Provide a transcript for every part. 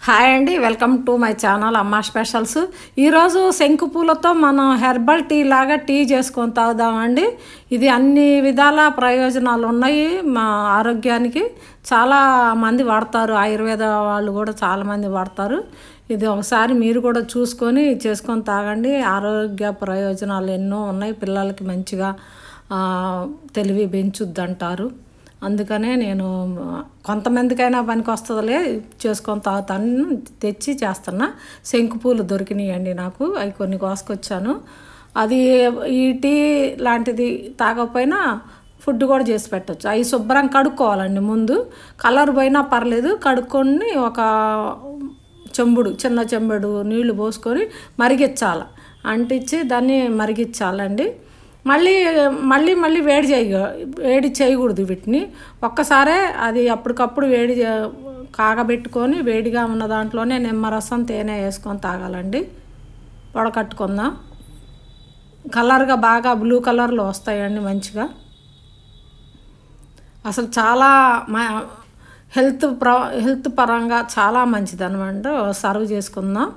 Hi అండి, welcome to my channel అమ్మా specials. ఈరోజు శంకు పూలతో మనం హెర్బల్ టీ లాగా టీ చేసుకొని తాగుదామండి. ఇది అన్ని విధాల ప్రయోజనాలు ఉన్నాయి. మా ఆరోగ్యానికి చాలా మంది వాడతారు, ఆయుర్వేద వాళ్ళు కూడా చాలామంది వాడతారు. ఇది ఒకసారి మీరు కూడా చూసుకొని చేసుకొని తాగండి. ఆరోగ్య ప్రయోజనాలు ఎన్నో ఉన్నాయి. పిల్లలకి మంచిగా తెలివి పెంచుద్ది అంటారు. అందుకనే నేను కొంతమందికైనా పనికి వస్తుందిలే చేసుకొని తాగుతాను తెచ్చి చేస్తున్నా. శంకు పూలు దొరికినాయండి నాకు, అవి కొన్ని కోసుకొచ్చాను. అది ఈ టీ లాంటిది తాగకపోయినా ఫుడ్ కూడా చేసి పెట్టచ్చు. అవి శుభ్రంగా కడుక్కోవాలండి. ముందు కలర్ పోయినా పర్లేదు, కడుక్కొని ఒక చిన్న చెంబుడు నీళ్లు పోసుకొని మరిగించాలి. అంటించి దాన్ని మరిగించాలండి. మళ్ళీ వేడి చేయకూడదు వీటిని. ఒక్కసారే అది అప్పటికప్పుడు కాగబెట్టుకొని వేడిగా ఉన్న దాంట్లోనే నిమ్మరసం తేనె వేసుకొని తాగాలండి. వడకట్టుకుందాం. కలర్గా బాగా బ్లూ కలర్లో వస్తాయండి మంచిగా. అసలు చాలా హెల్త్ పరంగా చాలా మంచిది అనమాట. సర్వ్ చేసుకుందాం.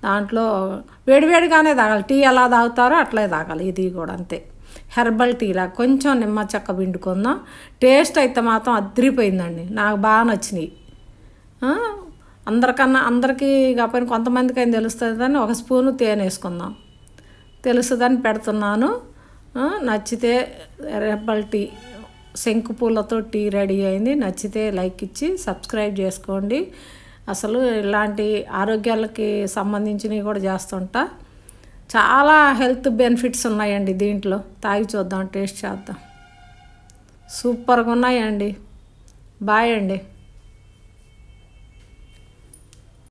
దాంట్లో వేడివేడిగానే తాగాలి. టీ ఎలా తాగుతారో అట్లే తాగాలి. ఇది కూడా అంతే, హెర్బల్ టీలా. కొంచెం నిమ్మ చెక్క పిండుకుందాం. టేస్ట్ అయితే మాత్రం అదిరిపోయిందండి, నాకు బాగా నచ్చినాయి. అందరికీ కాకపోయినా కొంతమందికి అయినా తెలుస్తుందని ఒక స్పూను తేనె వేసుకుందాం. తెలుస్తుందని పెడుతున్నాను. నచ్చితే హెర్బల్ టీ శంకు పూలతో టీ రెడీ అయింది. నచ్చితే లైక్ ఇచ్చి సబ్స్క్రైబ్ చేసుకోండి. అసలు ఇలాంటి ఆరోగ్యాలకి సంబంధించినవి కూడా చేస్తుంటా. చాలా హెల్త్ బెనిఫిట్స్ ఉన్నాయండి దీంట్లో. తాగి చూద్దాం, టేస్ట్ చేద్దాం. సూపర్గా ఉన్నాయండి. బాయ్ అండి.